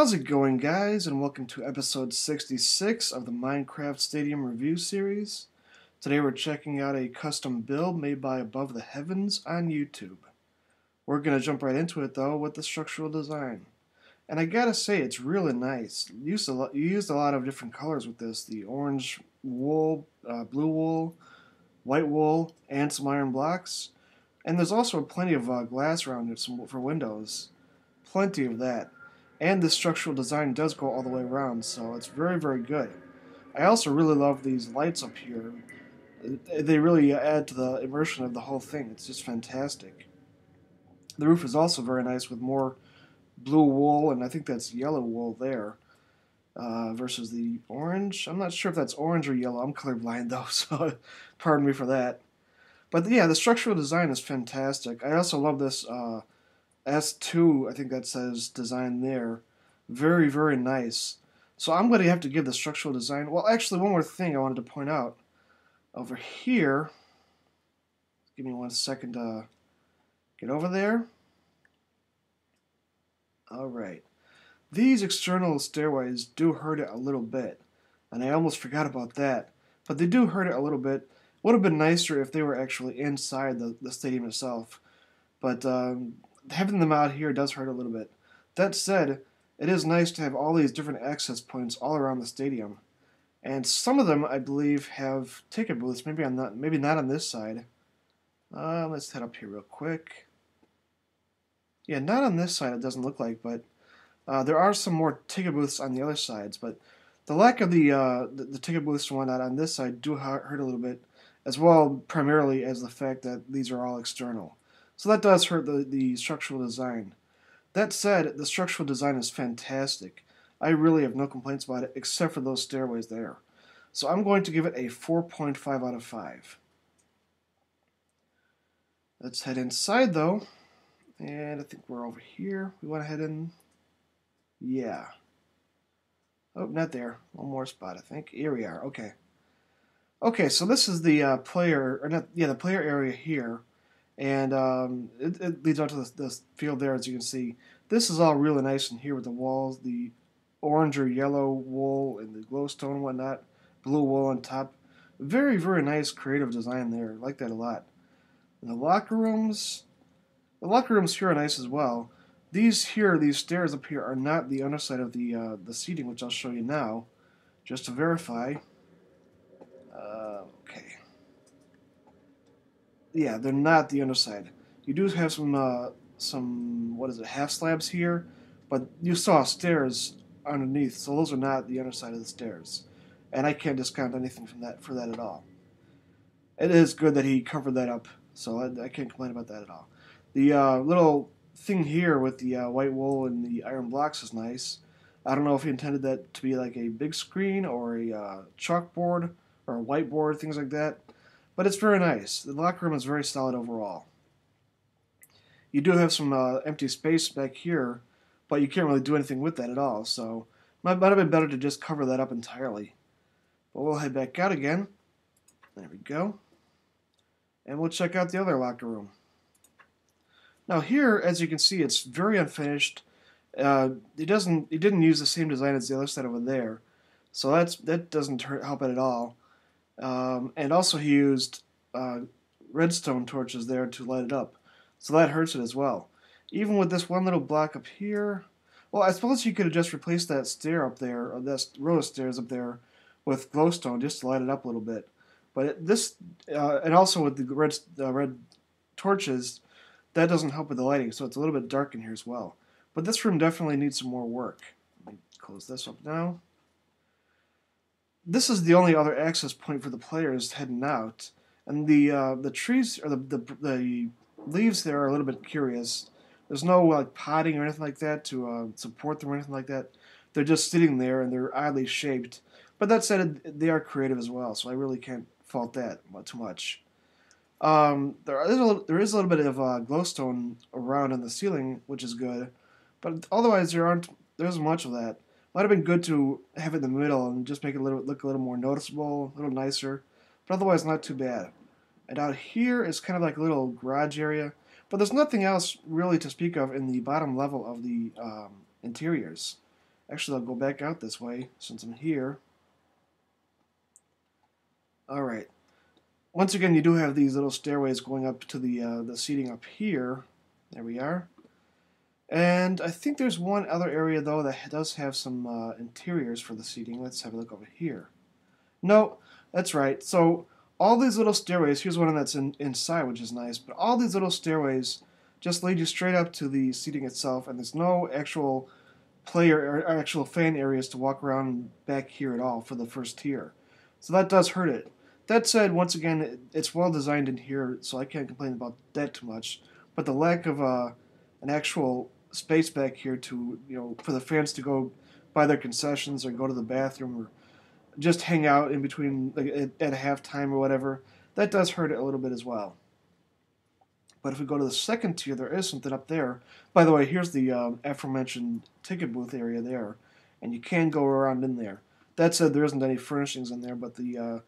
How's it going, guys? And welcome to episode 66 of the Minecraft Stadium Review Series. Today we're checking out a custom build made by AboveTheHeavenz on YouTube. We're going to jump right into it, though, with the structural design. And I gotta say, it's really nice. You used a lot of different colors with this. The orange wool, blue wool, white wool, and some iron blocks. And there's also plenty of glass around it for windows. Plenty of that. And the structural design does go all the way around, so it's very, very good. I also really love these lights up here. They really add to the immersion of the whole thing. It's just fantastic. The roof is also very nice with more blue wool, and I think that's yellow wool there, versus the orange. I'm not sure if that's orange or yellow. I'm colorblind, though, so pardon me for that. But yeah, the structural design is fantastic. I also love this S2, I think that says design there. Very, very nice. So I'm going to have to give the structural design. Well, actually, one more thing I wanted to point out. Over here, give me 1 second to get over there. All right. These external stairways do hurt it a little bit, and I almost forgot about that. But they do hurt it a little bit. Would have been nicer if they were actually inside the stadium itself. But having them out here does hurt a little bit. That said, it is nice to have all these different access points all around the stadium. And some of them, I believe, have ticket booths. Maybe not on this side. Let's head up here real quick. Yeah, not on this side, it doesn't look like, but there are some more ticket booths on the other sides. But the lack of the ticket booths and whatnot on this side do hurt a little bit, as well primarily as the fact that these are all external. So that does hurt the structural design. That said, the structural design is fantastic. I really have no complaints about it, except for those stairways there. So I'm going to give it a 4.5 out of 5. Let's head inside, though. And I think we're over here. We want to head in. Yeah. Oh, not there. One more spot, I think. Here we are. Okay. Okay, so this is the the player area here. And it leads out to the field there, as you can see. This is all really nice in here with the walls, the orange or yellow wool and the glowstone and whatnot, blue wool on top. Very, very nice creative design there. I like that a lot. And the locker rooms here are nice as well. These stairs up here are not the underside of the seating, which I'll show you now, just to verify. Okay. Yeah, they're not the underside. You do have some what is it, half slabs here, but you saw stairs underneath, so those are not the underside of the stairs. And I can't discount anything for that at all. It is good that he covered that up, so I can't complain about that at all. The little thing here with the white wool and the iron blocks is nice. I don't know if he intended that to be like a big screen or a chalkboard or a whiteboard, things like that. But it's very nice. The locker room is very solid overall. You do have some empty space back here, but you can't really do anything with that at all, so might have been better to just cover that up entirely. But we'll head back out again. There we go. And we'll check out the other locker room. Now here, as you can see, it's very unfinished. It didn't use the same design as the other side over there, so that doesn't help it at all. And also he used redstone torches there to light it up, so that hurts it as well. Even with this one little block up here, well, I suppose you could have just replaced that stair up there, or that row of stairs up there, with glowstone just to light it up a little bit. But and also with the red torches, that doesn't help with the lighting, so it's a little bit dark in here as well. But this room definitely needs some more work. Let me close this up now. This is the only other access point for the players heading out, and the trees or the leaves there are a little bit curious. There's no like potting or anything like that to support them or anything like that. They're just sitting there and they're oddly shaped. But that said, they are creative as well, so I really can't fault that too much. There is a little bit of glowstone around in the ceiling, which is good, but otherwise there isn't much of that. Might have been good to have it in the middle and just make it look a little more noticeable, a little nicer, but otherwise not too bad. And out here is kind of like a little garage area, but there's nothing else really to speak of in the bottom level of the interiors. Actually, I'll go back out this way since I'm here. All right. Once again, you do have these little stairways going up to the seating up here. There we are. And I think there's one other area though that does have some interiors for the seating. Let's have a look over here. No, that's right. So all these little stairways, here's one that's inside, which is nice, but all these little stairways just lead you straight up to the seating itself, and there's no actual player or actual fan areas to walk around back here at all for the first tier. So that does hurt it. That said, once again, it's well designed in here, so I can't complain about that too much. But the lack of an actual space back here to, for the fans to go buy their concessions or go to the bathroom or just hang out in between, like, at halftime or whatever, that does hurt it a little bit as well. But if we go to the second tier, there is something up there. By the way, here's the aforementioned ticket booth area there, and you can go around in there. That said, there isn't any furnishings in there, but the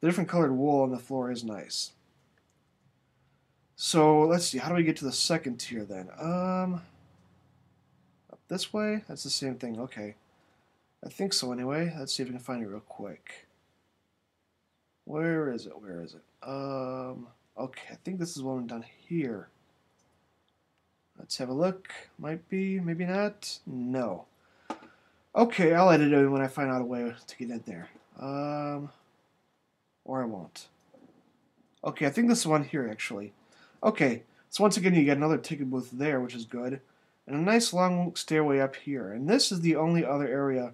different colored wool on the floor is nice. So let's see, how do we get to the second tier then? Up this way? That's the same thing. Okay, I think so anyway. Let's see if we can find it real quick. Where is it? Where is it? Okay, I think this is one down here. Let's have a look. Might be, maybe not. No. Okay, I'll edit it when I find out a way to get in there. Or I won't. Okay, I think this is one here actually. Okay, so once again you get another ticket booth there, which is good, and a nice long stairway up here. And this is the only other area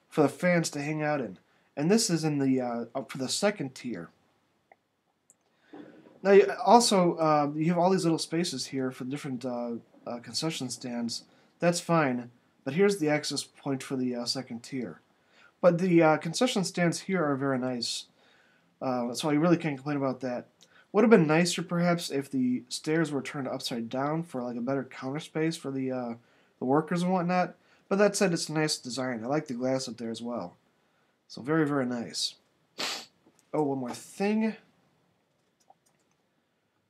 for the fans to hang out in. And this is in the up for the second tier. Now, also, you have all these little spaces here for different concession stands. That's fine, but here's the access point for the second tier. But the concession stands here are very nice, so I really can't complain about that. Would have been nicer, perhaps, if the stairs were turned upside down for like a better counter space for the workers and whatnot. But that said, it's a nice design. I like the glass up there as well. So very, very nice. Oh, one more thing.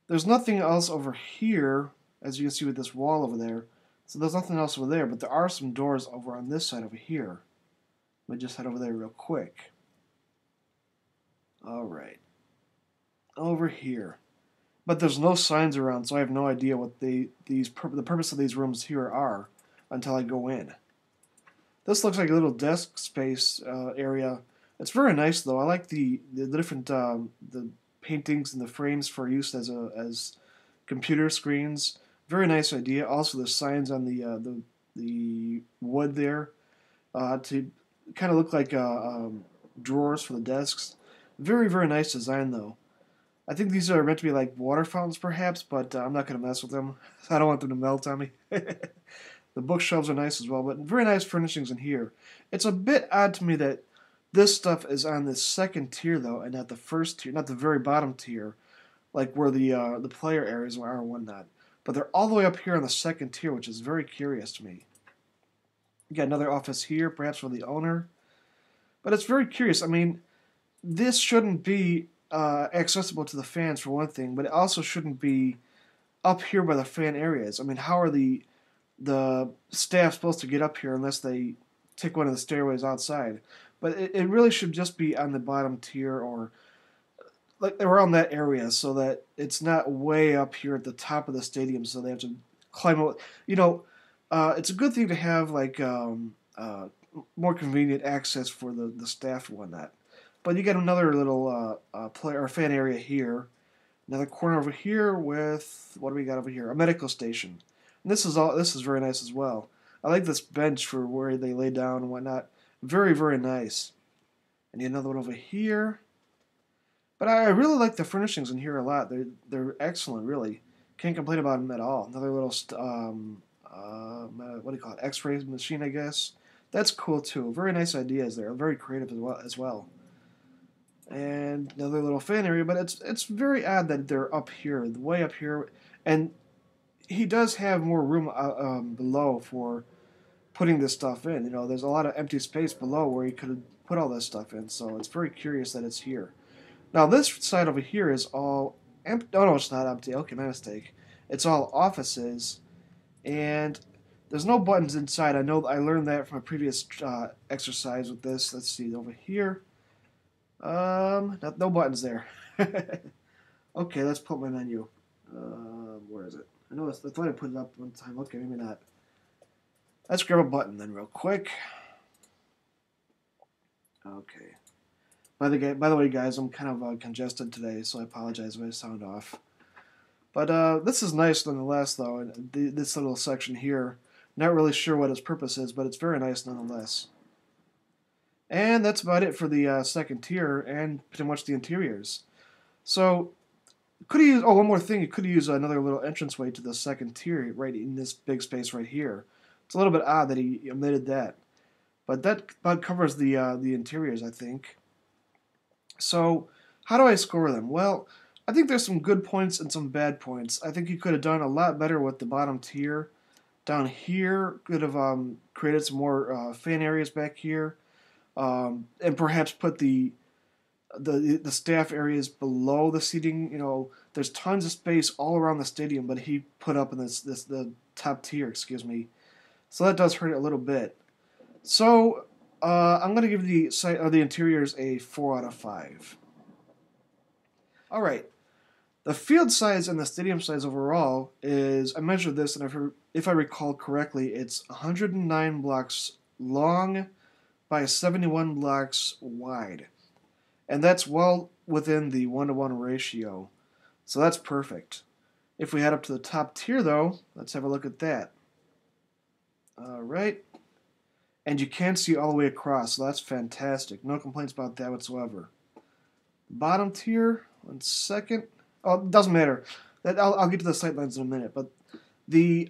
There's nothing else over here, as you can see with this wall over there. So there's nothing else over there, but there are some doors over on this side over here. Let me just head over there real quick. Alright. Over here. But there's no signs around, so I have no idea what the purpose of these rooms here are until I go in. This looks like a little desk space area. It's very nice, though. I like the different the paintings and the frames for use as computer screens. Very nice idea. Also, the signs on the wood there to kind of look like drawers for the desks. Very, very nice design, though. I think these are meant to be like water fountains, perhaps, but I'm not going to mess with them. I don't want them to melt on me. The bookshelves are nice as well, but very nice furnishings in here. It's a bit odd to me that this stuff is on the second tier, though, and not the first tier, not the very bottom tier, like where the player areas are and whatnot. But they're all the way up here on the second tier, which is very curious to me. You got another office here, perhaps for the owner. But it's very curious. I mean, this shouldn't be accessible to the fans, for one thing, but it also shouldn't be up here by the fan areas. I mean, how are the staff supposed to get up here unless they take one of the stairways outside? But it really should just be on the bottom tier or like around that area so that it's not way up here at the top of the stadium so they have to climb up. It's a good thing to have like more convenient access for the staff and whatnot. But you get another little player or fan area here. Another corner over here with, what do we got over here? A medical station. And this is very nice as well. I like this bench for where they lay down and whatnot. Very, very nice. And another one over here. But I really like the furnishings in here a lot. They're excellent, really. Can't complain about them at all. Another little what do you call it? X-ray machine, I guess. That's cool too. Very nice ideas there. Very creative as well. And another little fan area, but it's very odd that they're up here, way up here, and he does have more room below for putting this stuff in. There's a lot of empty space below where he could have put all this stuff in, so it's very curious that it's here. Now this side over here is all empty. Oh no, it's not empty. Okay, my mistake. It's all offices, and There's no buttons inside. I know I learned that from a previous exercise with this. Let's see over here. No buttons there. Okay, let's put my menu. Where is it? I know I thought I put it up one time. Okay, maybe not. Let's grab a button then real quick. Okay. By the way, guys, I'm kind of congested today, so I apologize if I sound off. But this is nice nonetheless, though. And this little section here, not really sure what its purpose is, but it's very nice nonetheless. And that's about it for the second tier and pretty much the interiors. So, could you use? Oh, one more thing. You could use another little entranceway to the second tier right in this big space right here. It's a little bit odd that he omitted that, but that about covers the interiors, I think. So, how do I score them? Well, I think there's some good points and some bad points. I think you could have done a lot better with the bottom tier. Down here, could have created some more fan areas back here, and perhaps put the staff areas below the seating. You know, there's tons of space all around the stadium, but he put up in the top tier, excuse me. So that does hurt it a little bit. So I'm going to give the interiors a 4 out of 5. All right. The field size and the stadium size overall is, I measured this, and if I recall correctly, it's 109 blocks long by 71 blocks wide. And that's well within the 1-to-1 ratio. So that's perfect. If we head up to the top tier, though, let's have a look at that. All right. And you can see all the way across, so that's fantastic. No complaints about that whatsoever. Bottom tier, 1 second. Oh, it doesn't matter. I'll get to the sightlines in a minute. But the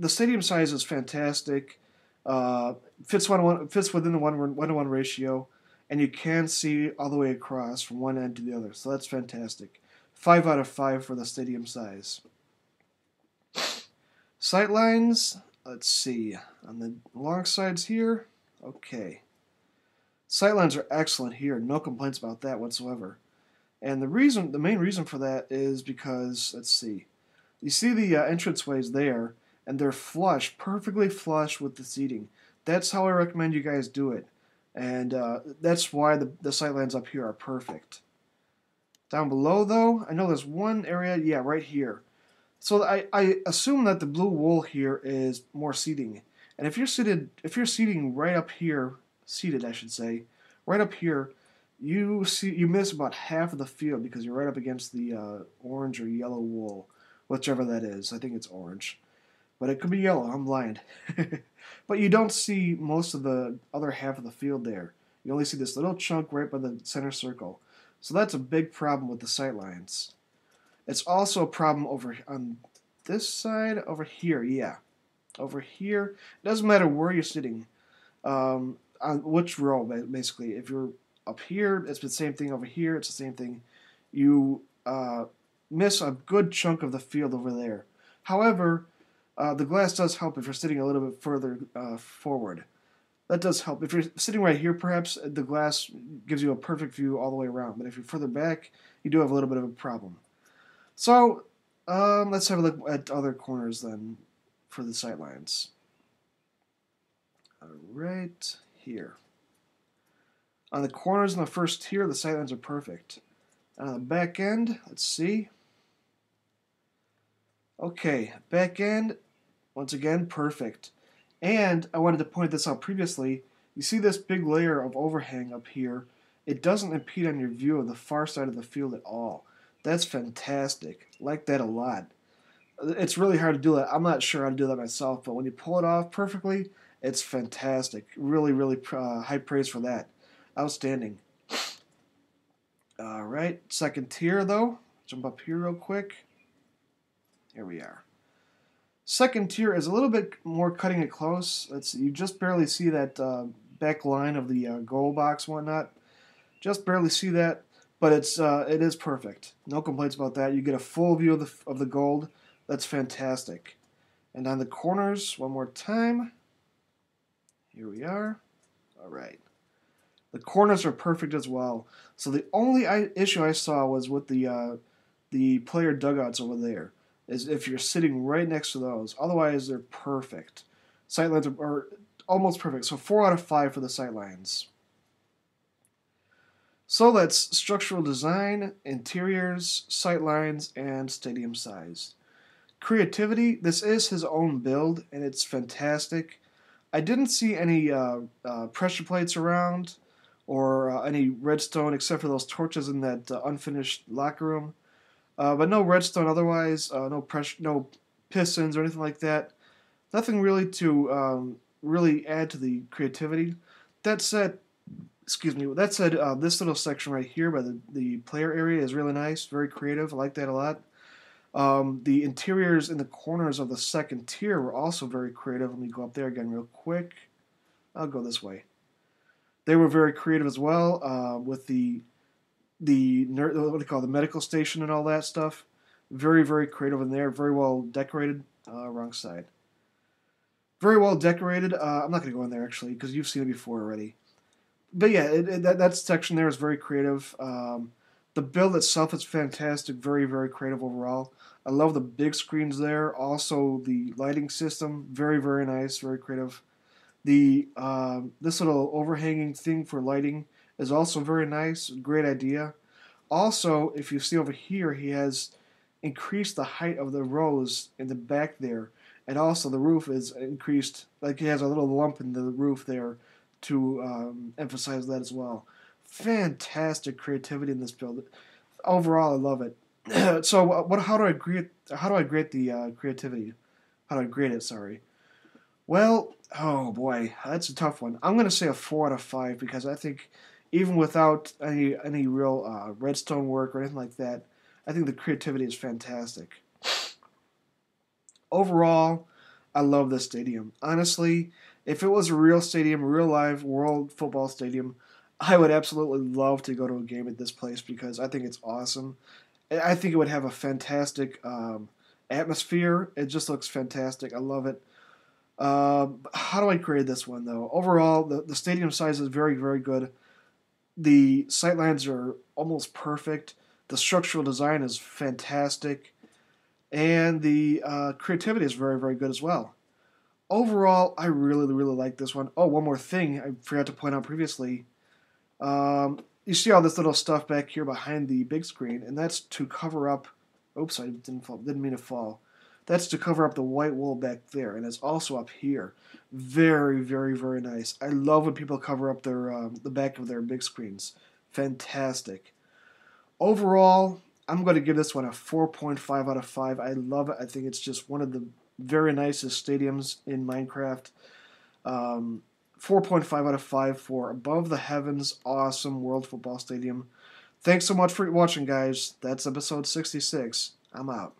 stadium size is fantastic. Fits within the 1-to-1 ratio, and you can see all the way across from one end to the other. So that's fantastic. 5 out of 5 for the stadium size. Sightlines. Let's see. On the long sides here. Okay. Sightlines are excellent here. No complaints about that whatsoever. And the main reason for that is because, let's see, you see the entranceways there, and they're flush, perfectly flush with the seating. That's how I recommend you guys do it. And that's why the sightlines up here are perfect. Down below, though, I know there's one area, yeah, right here. So I assume that the blue wool here is more seating. And if you're seating right up here, seated, I should say, right up here, you miss about half of the field because you're right up against the orange or yellow wool, whichever that is. I think it's orange, but it could be yellow. I'm blind. But you don't see most of the other half of the field there. You only see this little chunk right by the center circle. So that's a big problem with the sightlines. It's also a problem over on this side, over here, yeah. Over here, it doesn't matter where you're sitting, on which row, basically. If you're up here, it's the same thing over here, it's the same thing. You miss a good chunk of the field over there. However, the glass does help if you're sitting a little bit further forward. That does help. If you're sitting right here, perhaps, the glass gives you a perfect view all the way around. But if you're further back, you do have a little bit of a problem. So, let's have a look at other corners then for the sightlines. Right here. On the corners in the first tier, the sightlines are perfect. On the back end, let's see. Okay, back end, once again, perfect. And I wanted to point this out previously. You see this big layer of overhang up here? It doesn't impede on your view of the far side of the field at all. That's fantastic. Like that a lot. It's really hard to do that. I'm not sure how to do that myself, but when you pull it off perfectly, it's fantastic. Really, really high praise for that. Outstanding. All right, second tier though. Jump up here real quick. Here we are. Second tier is a little bit more cutting it close. Let's see, you just barely see that back line of the goal box and whatnot. Just barely see that, but it is perfect. No complaints about that. You get a full view of the gold. That's fantastic. And on the corners, one more time. Here we are. All right. The corners are perfect as well. So the only issue I saw was with the player dugouts over there. Is if you're sitting right next to those. Otherwise, they're perfect. Sightlines are almost perfect. So 4 out of 5 for the sightlines. So that's structural design, interiors, sightlines, and stadium size. Creativity, this is his own build, and it's fantastic. I didn't see any pressure plates around or any redstone except for those torches in that unfinished locker room. But no redstone otherwise, no pistons or anything like that. Nothing really to really add to the creativity. That said, excuse me. That said, this little section right here by the player area is really nice, very creative. I like that a lot. The interiors in the corners of the second tier were also very creative. Let me go up there again real quick. I'll go this way. They were very creative as well with what do you call it, the medical station and all that stuff. Very very creative in there. Very well decorated. Wrong side. Very well decorated. I'm not going to go in there actually because you've seen it before already. But yeah, that section there is very creative. The build itself is fantastic. Very very creative overall. I love the big screens there. Also the lighting system, very very nice, very creative. The this little overhanging thing for lighting is also very nice. Great idea. Also, if you see over here, he has increased the height of the rows in the back there, and also the roof is increased. Like he has a little lump in the roof there to emphasize that as well. Fantastic creativity in this build. Overall, I love it. So, what? How do I grade? How do I grade the creativity? How do I grade it? Sorry. Well, oh boy, that's a tough one. I'm gonna say a 4 out of 5 because I think even without any real redstone work or anything like that, I think the creativity is fantastic. Overall, I love this stadium. Honestly, if it was a real stadium, a real live world football stadium, I would absolutely love to go to a game at this place because I think it's awesome. I think it would have a fantastic atmosphere. It just looks fantastic. I love it. How do I grade this one though? Overall, the stadium size is very, very good. The sightlines are almost perfect. The structural design is fantastic, and the creativity is very, very good as well. Overall, I really, really like this one. Oh, one more thing I forgot to point out previously. You see all this little stuff back here behind the big screen, and that's to cover up. Oops, I didn't mean to fall. That's to cover up the white wool back there, and it's also up here. Very, very, very nice. I love when people cover up their the back of their big screens. Fantastic. Overall, I'm going to give this one a 4.5 out of 5. I love it. I think it's just one of the very nicest stadiums in Minecraft. 4.5 out of 5 for Above the Heavens Awesome World Football Stadium. Thanks so much for watching, guys. That's episode 66. I'm out.